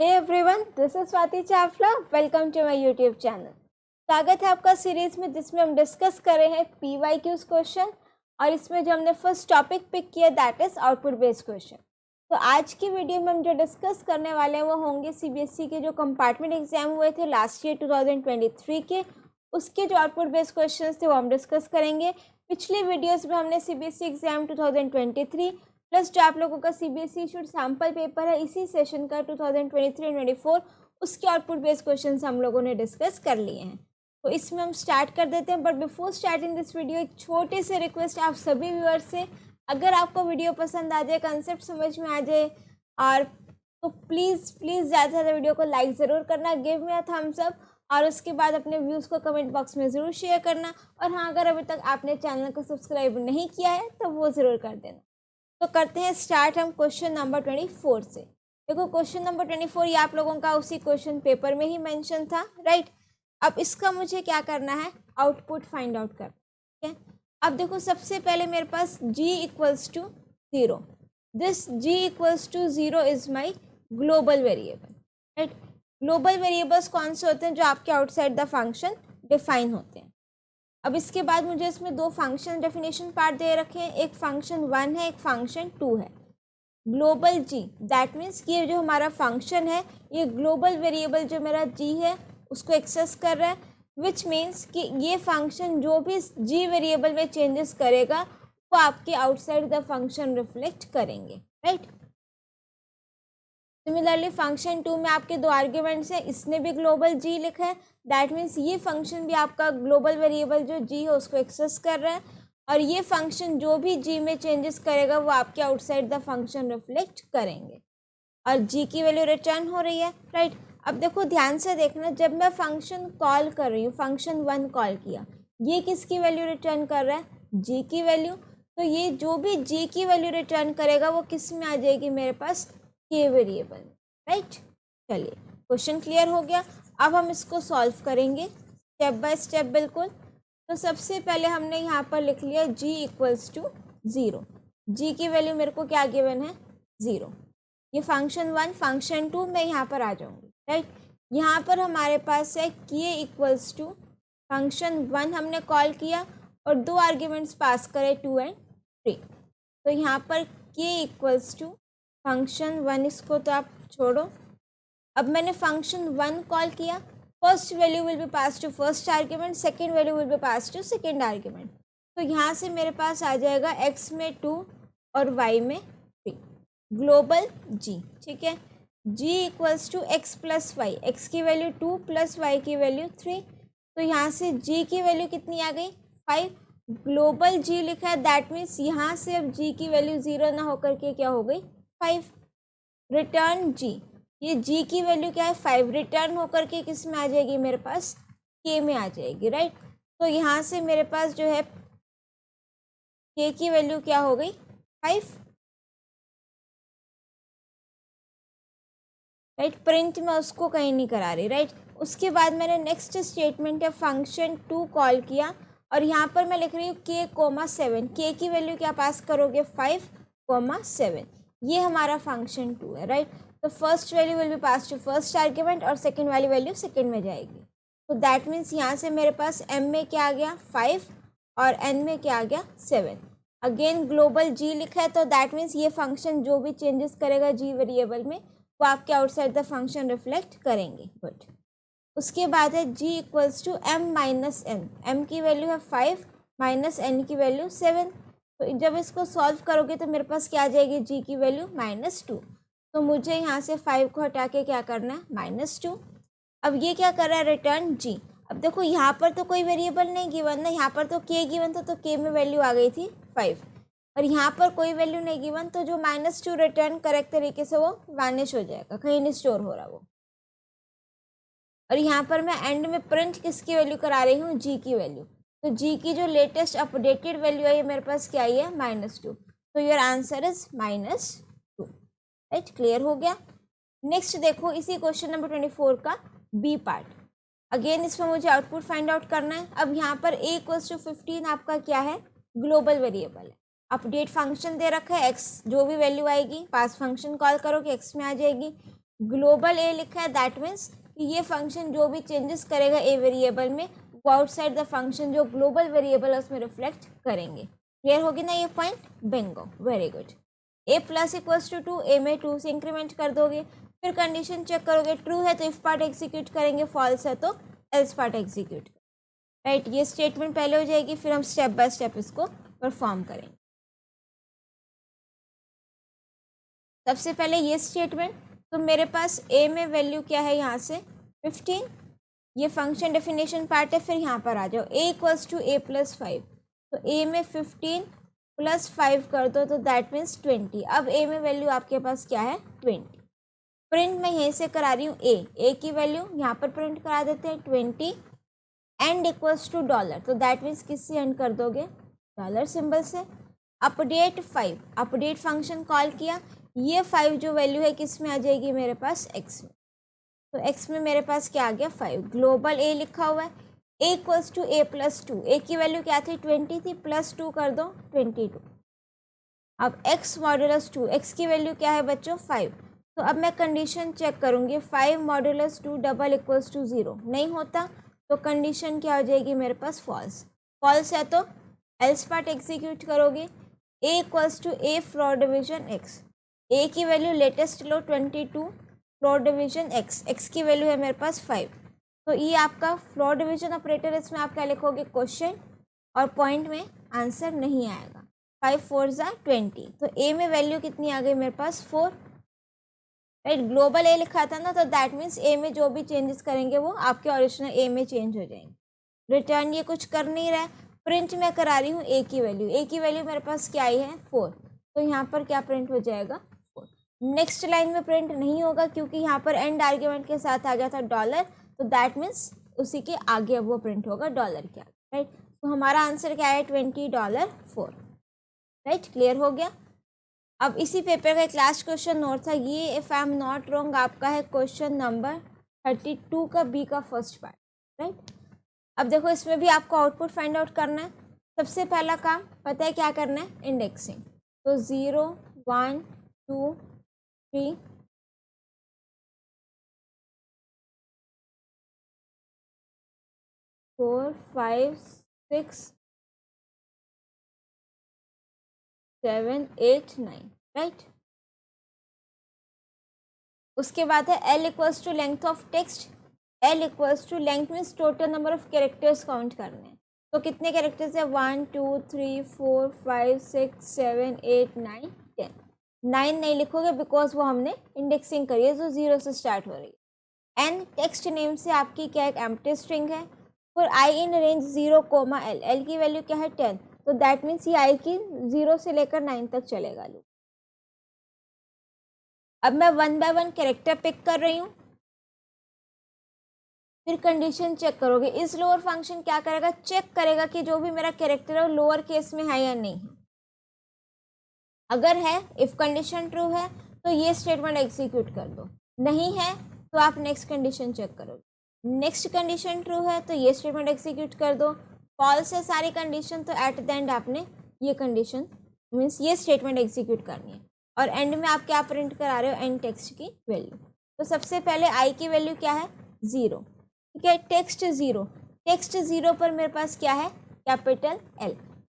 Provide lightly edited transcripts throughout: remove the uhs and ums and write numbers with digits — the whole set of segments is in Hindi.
Hey everyone, this is Swati Chawla. Welcome to my YouTube channel. स्वागत है आपका सीरीज में जिसमें हम डिस्कस कर रहे हैं PYQs क्वेश्चन और इसमें जो हमने फर्स्ट टॉपिक पिक किया that is output based question. तो आज की वीडियो में हम जो डिस्कस करने वाले हैं वो होंगे CBSE के जो कंपार्टमेंट एग्जाम हुए थे लास्ट ईयर 2023 के, उसके जो आउटपुट बेस्ड क्वेश्चन थे वो हम डिस्कस करेंगे। पिछले वीडियोज़ में हमने CBSE एग्जाम 2023 प्लस जो आप लोगों का CBSE इशूड सैम्पल पेपर है इसी सेशन का 2023-24 उसके आउटपुट बेस्ड क्वेश्चंस हम लोगों ने डिस्कस कर लिए हैं। तो इसमें हम स्टार्ट कर देते हैं, but before starting this video एक छोटे से रिक्वेस्ट आप सभी व्यूअर्स से, अगर आपको वीडियो पसंद आ जाए, कंसेप्ट समझ में आ जाए और तो प्लीज़ ज़्यादा से ज़्यादा वीडियो को लाइक ज़रूर करना, give me a thumbs up और उसके बाद अपने व्यूज़ को कमेंट बॉक्स में ज़रूर शेयर करना। और हाँ, अगर अभी तक आपने चैनल को सब्सक्राइब नहीं किया है तो वो ज़रूर कर देना। तो करते हैं स्टार्ट हम क्वेश्चन नंबर 24 से। देखो क्वेश्चन नंबर 24 ये आप लोगों का उसी क्वेश्चन पेपर में ही मेंशन था, राइट। अब इसका मुझे क्या करना है, आउटपुट फाइंड आउट करना है, ठीक है। अब देखो सबसे पहले मेरे पास g equals to 0, this g equals to 0 is my global variable, right. Global variables कौन से होते हैं? जो आपके आउटसाइड द फंक्शन डिफाइन होते हैं। अब इसके बाद मुझे इसमें दो फंक्शन डेफिनेशन पार्ट दे रखे हैं, एक फंक्शन 1 है, एक फंक्शन 2 है। ग्लोबल g दैट मीन्स कि ये जो हमारा फंक्शन है ये ग्लोबल वेरिएबल जो मेरा g है उसको एक्सेस कर रहा है, विच मीन्स कि ये फंक्शन जो भी g वेरिएबल में चेंजेस करेगा वो आपके आउटसाइड द फंक्शन रिफ्लेक्ट करेंगे, राइट। सिमिलरली फंक्शन 2 में आपके दो आर्ग्यूमेंट्स हैं, इसने भी ग्लोबल g लिखा है, दैट मीन्स ये फंक्शन भी आपका ग्लोबल वेरिएबल जो g है उसको एक्सेस कर रहा है और ये फंक्शन जो भी g में चेंजेस करेगा वो आपके आउटसाइड द फंक्शन रिफ्लेक्ट करेंगे और g की वैल्यू रिटर्न हो रही है, राइट। अब देखो ध्यान से देखना, जब मैं फंक्शन कॉल कर रही हूँ, फंक्शन 1 कॉल किया, ये किसकी वैल्यू रिटर्न कर रहा है? g की वैल्यू। तो ये जो भी g की वैल्यू रिटर्न करेगा वो किस में आ जाएगी? मेरे पास k वेरिएबल, राइट। चलिए क्वेश्चन क्लियर हो गया। अब हम इसको सॉल्व करेंगे स्टेप बाय स्टेप बिल्कुल। तो सबसे पहले हमने यहाँ पर लिख लिया g इक्वल्स टू 0, g की वैल्यू मेरे को क्या गिवन है? 0। ये फंक्शन 1 फंक्शन 2 मैं यहाँ पर आ जाऊँगी, राइट। यहाँ पर हमारे पास है k इक्वल्स टू फंक्शन 1 हमने कॉल किया और दो आर्ग्यूमेंट्स पास करे 2 एंड 3। तो यहाँ पर k इक्वल्स टू फंक्शन 1, इसको तो आप छोड़ो। अब मैंने फंक्शन 1 कॉल किया, first value will be pass to first argument, second value will be pass to second argument. तो यहाँ से मेरे पास आ जाएगा x में 2 और y में 3, ग्लोबल g, ठीक है। g equals to x plus y, x की वैल्यू 2 प्लस y की वैल्यू 3। तो यहाँ से g की वैल्यू कितनी आ गई? 5। ग्लोबल g लिखा है, दैट मीन्स यहाँ से अब g की वैल्यू 0 ना होकर के क्या हो गई? 5। रिटर्न g, ये g की वैल्यू क्या है? 5। रिटर्न होकर के किस में आ जाएगी? मेरे पास k में आ जाएगी, राइट। तो यहाँ से मेरे पास जो है k की वैल्यू क्या हो गई? 5, राइट। प्रिंट में उसको कहीं नहीं करा रही, राइट। उसके बाद मैंने नेक्स्ट स्टेटमेंट है फंक्शन 2 कॉल किया और यहाँ पर मैं लिख रही हूँ k,7, k की वैल्यू क्या पास करोगे? 5,7। ये हमारा फंक्शन 2 है, राइट। तो first value will be pass to first argument और सेकेंड वाली वैल्यू सेकेंड में जाएगी। तो दैट मीन्स यहाँ से मेरे पास m में क्या आ गया? 5 और n में क्या आ गया? 7। अगेन ग्लोबल g लिखा है, तो दैट मीन्स ये फंक्शन जो भी चेंजेस करेगा g वेरिएबल में वो आपके आउटसाइड द फंक्शन रिफ्लेक्ट करेंगे, गुड। उसके बाद है g equals to m minus n, m की वैल्यू है 5 माइनस n की वैल्यू 7। तो जब इसको सॉल्व करोगे तो मेरे पास क्या आ जाएगी? g की वैल्यू -2। तो मुझे यहाँ से 5 को हटा के क्या करना है? -2। अब ये क्या कर रहा है? Return g। अब देखो यहाँ पर तो कोई वेरिएबल नहीं गिवन ना, यहाँ पर तो k गिवन था, तो k में वैल्यू आ गई थी 5 और यहाँ पर कोई वैल्यू नहीं गिवन, तो जो -2 रिटर्न करेक्ट तरीके से वो वैनिश हो जाएगा, कहीं नहीं स्टोर हो रहा वो। और यहाँ पर मैं एंड में प्रिंट किसकी वैल्यू करा रही हूँ? g की वैल्यू। तो g की जो लेटेस्ट अपडेटेड वैल्यू आई है मेरे पास क्या आई है? -2। तो your answer is -2, right. Clear हो गया। नेक्स्ट देखो इसी क्वेश्चन नंबर 24 का बी पार्ट। अगेन इसमें मुझे आउटपुट फाइंड आउट करना है। अब यहाँ पर a = 15 आपका क्या है? ग्लोबल वेरिएबल है। अपडेट फंक्शन दे रखा है, x जो भी वैल्यू आएगी पास फंक्शन कॉल करो कि x में आ जाएगी। ग्लोबल ए लिखा है, दैट मीन्स कि ये फंक्शन जो भी चेंजेस करेगा ए वेरिएबल में वो आउटसाइड द फंक्शन जो ग्लोबल वेरिएबल है उसमें रिफ्लेक्ट करेंगे। क्लियर होगी ना ये point? Bingo, very good. A plus equals to 2, a में 2 से इंक्रीमेंट कर दोगे, फिर कंडीशन चेक करोगे, ट्रू है तो इफ पार्ट एग्जीक्यूट करेंगे, फॉल्स है तो एल्स पार्ट एग्जीक्यूट। राइट, ये स्टेटमेंट पहले हो जाएगी, फिर हम स्टेप बाय स्टेप इसको परफॉर्म करेंगे। सबसे पहले ये स्टेटमेंट, तो मेरे पास ए में वैल्यू क्या है यहाँ से 15, ये फंक्शन डेफिनेशन पार्ट है, फिर यहाँ पर आ जाओ ए इक्वल्स टू ए प्लस 5, तो ए में 15 प्लस 5 कर दो तो दैट मीन्स 20। अब ए में वैल्यू आपके पास क्या है 20। प्रिंट मैं यहीं से करा रही हूँ ए की वैल्यू यहाँ पर प्रिंट करा देते हैं 20 एंड इक्वल्स टू डॉलर, तो दैट मीन्स किससे एंड कर दोगे डॉलर सिंबल से। अपडेट 5, अपडेट फंक्शन कॉल किया, ये 5 जो वैल्यू है किस में आ जाएगी मेरे पास x में, तो x में मेरे पास क्या आ गया 5। ग्लोबल a लिखा हुआ है, a equals to a plus 2, a की वैल्यू क्या थी 20 थी, प्लस 2 कर दो 22। अब x मॉड्यूलस 2, x की वैल्यू क्या है बच्चों 5, तो अब मैं कंडीशन चेक करूंगी 5 मॉड्यूलस 2 डबल इक्वल्स टू 0, नहीं होता तो कंडीशन क्या हो जाएगी मेरे पास फॉल्स। फॉल्स है तो एल्स पार्ट एग्जीक्यूट करोगे, a equals to a floor division x, a की वैल्यू लेटेस्ट लो 22 फ्लोर डिवीजन x की वैल्यू है मेरे पास 5, तो ये आपका फ्लोर डिवीजन ऑपरेटर, इसमें आप क्या लिखोगे क्वेश्चन और पॉइंट में आंसर नहीं आएगा। 5 4 ज़ा 20, तो a में वैल्यू कितनी आ गई मेरे पास 4। राइट, ग्लोबल a लिखा था ना, तो दैट मीन्स a में जो भी चेंजेस करेंगे वो आपके ओरिजिनल a में चेंज हो जाएंगे। रिटर्न ये कुछ कर नहीं रहा है, प्रिंट मैं करा रही हूँ a की वैल्यू, a की वैल्यू मेरे पास क्या आई है 4, तो यहाँ पर क्या प्रिंट हो जाएगा 4। नेक्स्ट लाइन में प्रिंट नहीं होगा क्योंकि यहाँ पर एंड आर्ग्यूमेंट के साथ आ गया था डॉलर, तो दैट मीन्स उसी के आगे अब वो प्रिंट होगा डॉलर क्या। राइट, तो हमारा आंसर क्या है $20 राइट, क्लियर हो गया। अब इसी पेपर का एक लास्ट क्वेश्चन और था, ये if I am not wrong आपका है क्वेश्चन नंबर 32 का बी का फर्स्ट पार्ट। राइट, अब देखो इसमें भी आपको आउटपुट फाइंड आउट करना है। सबसे पहला काम पता है क्या करना है, इंडेक्सिंग, तो 0 1 2 3 4 5 6 7 8 9। राइट, उसके बाद है L equals to length of text, L equals to length means total number of characters count करने हैं, तो कितने कैरेक्टर्स है 1 2 3 4 5 6 7 8 9 10। 9 नहीं लिखोगे बिकॉज वो हमने इंडेक्सिंग करी है जो 0 से स्टार्ट हो रही है। N टेक्स्ट नेम से आपकी क्या एक एम्प्टी स्ट्रिंग है, for I in range 0, L, L की वैल्यू क्या है 10, तो दैट मीन्स ये I की 0 से लेकर 9 तक चलेगा लूप। अब मैं 1 बाय 1 कैरेक्टर पिक कर रही हूँ, फिर कंडीशन चेक करोगे। इस लोअर फंक्शन क्या करेगा, चेक करेगा कि जो भी मेरा कैरेक्टर है वो लोअर केस में है या नहीं है। अगर है, इफ कंडीशन ट्रू है तो ये स्टेटमेंट एग्जीक्यूट कर दो, नहीं है तो आप नेक्स्ट कंडीशन चेक करोगे। नेक्स्ट कंडीशन ट्रू है तो ये स्टेटमेंट एग्जीक्यूट कर दो, फॉल्स है सारी कंडीशन तो एट द एंड आपने ये कंडीशन मीन्स ये स्टेटमेंट एग्जीक्यूट करनी है, और एंड में आप क्या प्रिंट करा रहे हो एंड टेक्स्ट की वैल्यू। तो सबसे पहले आई की वैल्यू क्या है 0, ठीक है, टेक्स्ट 0, टेक्स्ट 0 पर मेरे पास क्या है capital L,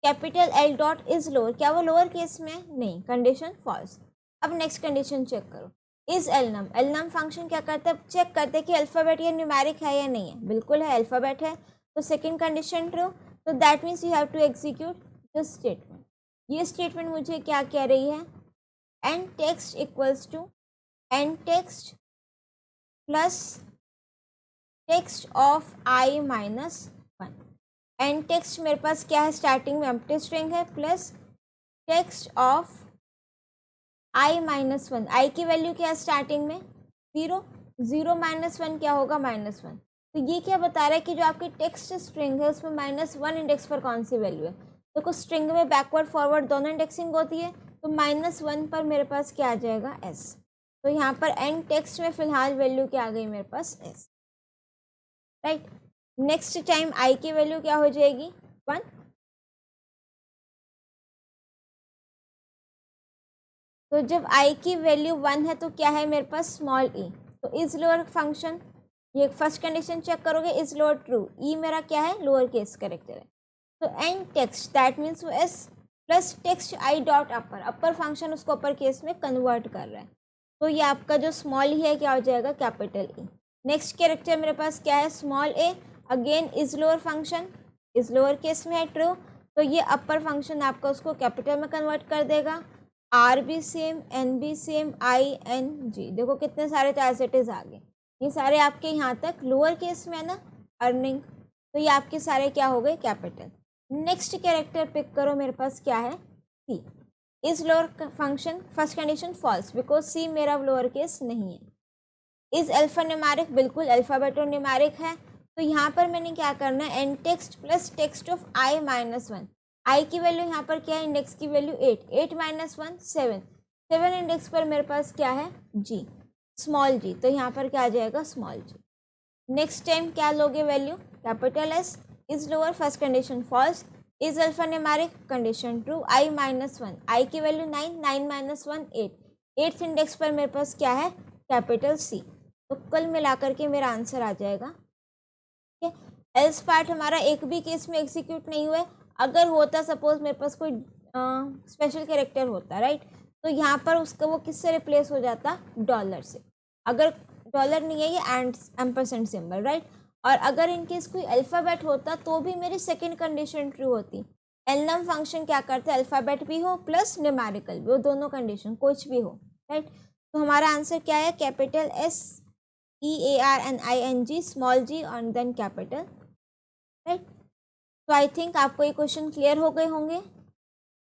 capital L dot is lower, क्या वो लोअर केस में नहीं, कंडीशन फॉल्स। अब नेक्स्ट कंडीशन चेक करो, इज एलनम, एलनम फंक्शन क्या करता है चेक करते हैं कि अल्फ़ाबेट या न्यूमेरिक है या नहीं है, बिल्कुल है अल्फ़ाबेट है, तो सेकंड कंडीशन ट्रू, तो that means you have to execute this statement. ये स्टेटमेंट मुझे क्या कह रही है, end text equals to end text plus text of I minus 1, end text मेरे पास क्या है स्टार्टिंग में एम्प्टी स्ट्रिंग है, plus text of I minus 1, I की वैल्यू क्या है स्टार्टिंग में 0, 0 माइनस 1 क्या होगा -1, तो ये क्या बता रहा है कि जो आपकी टेक्स्ट स्ट्रिंग है उसमें -1 इंडेक्स पर कौन सी वैल्यू है, तो कुछ स्ट्रिंग में बैकवर्ड फॉरवर्ड दोनों इंडेक्सिंग होती है, तो -1 पर मेरे पास क्या आ जाएगा S, तो यहाँ पर एंड टेक्स्ट में फिलहाल वैल्यू क्या आ गई मेरे पास S। Right, next time I की वैल्यू क्या हो जाएगी 1, तो जब i की वैल्यू 1 है तो क्या है मेरे पास स्मॉल e, तो इज लोअर फंक्शन, ये फर्स्ट कंडीशन चेक करोगे, इज लोअर ट्रू, ई मेरा क्या है लोअर केस करेक्टर है। तो एंड टेक्स्ट दैट मीन्स वो S plus text I dot upper, upper function उसको अपर केस में कन्वर्ट कर रहा है, तो ये आपका जो स्मॉल ही है क्या हो जाएगा कैपिटल ई। नेक्स्ट कैरेक्टर मेरे पास क्या है small A, again is lower function, is lower case में है ट्रू, तो ये अपर फंक्शन आपका उसको कैपिटल में कन्वर्ट कर देगा। आर भी सेम, एन भी सेम, आई एन जी, देखो कितने सारे तो एज इट इज आ गए, ये सारे आपके यहाँ तक लोअर केस में है ना अर्निंग, तो ये आपके सारे क्या हो गए कैपिटल। नेक्स्ट कैरेक्टर पिक करो, मेरे पास क्या है C, is lower function first condition false because C मेरा लोअर केस नहीं है। इज अल्फा न्यूमेरिक, बिल्कुल अल्फाबेटो न्यूमेरिक है, तो यहाँ पर मैंने क्या करना है n text plus text of I minus 1, I की वैल्यू यहाँ पर क्या है इंडेक्स की वैल्यू 8, 8 माइनस 1 7, 7 इंडेक्स पर मेरे पास क्या है जी स्मॉल जी, तो यहाँ पर क्या आ जाएगा स्मॉल जी। नेक्स्ट टाइम क्या लोगे value capital S, is lower first condition false, is alpha numeric condition true, I minus 1, I की वैल्यू 9, 9 माइनस 1 8, 8th इंडेक्स पर मेरे पास क्या है कैपिटल सी, तो कुल मिलाकर के मेरा आंसर आ जाएगा। ठीक है, एल्स पार्ट हमारा एक भी केस में एग्जीक्यूट नहीं हुआ है, अगर होता सपोज मेरे पास कोई स्पेशल कैरेक्टर होता राइट, तो यहाँ पर उसका वो किससे रिप्लेस हो जाता डॉलर से, अगर डॉलर नहीं है ये एम्परसेंट सिंबल राइट, और अगर इनकेस कोई अल्फ़ाबेट होता तो भी मेरी सेकंड कंडीशन ट्रू होती। एलनम फंक्शन क्या करते हैं अल्फ़ाबेट भी हो प्लस न्यूमेरिकल भी हो, दोनों कंडीशन कुछ भी हो राइट, तो हमारा आंसर क्या है कैपिटल एस EARNING स्मॉल जी और देन कैपिटल राइट। तो आई थिंक आपको ये क्वेश्चन क्लियर हो गए होंगे,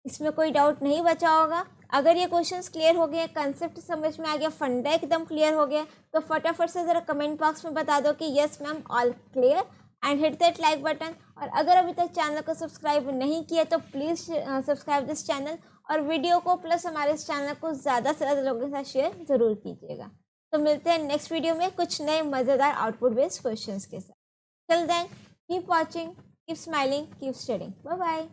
इसमें कोई डाउट नहीं बचा होगा। अगर ये क्वेश्चंस क्लियर हो गए, कंसेप्ट समझ में आ गया, फंडा एकदम क्लियर हो गया, तो फटाफट से ज़रा कमेंट बॉक्स में बता दो कि yes ma'am all clear and hit that like button. और अगर अभी तक चैनल को सब्सक्राइब नहीं किया तो प्लीज़ सब्सक्राइब दिस चैनल और वीडियो को प्लस हमारे इस चैनल को ज़्यादा से ज़्यादा लोगों के साथ शेयर ज़रूर कीजिएगा। तो मिलते हैं नेक्स्ट वीडियो में कुछ नए मज़ेदार आउटपुट बेस्ड क्वेश्चंस के साथ। Till then keep watching, keep smiling, keep studying, bye bye.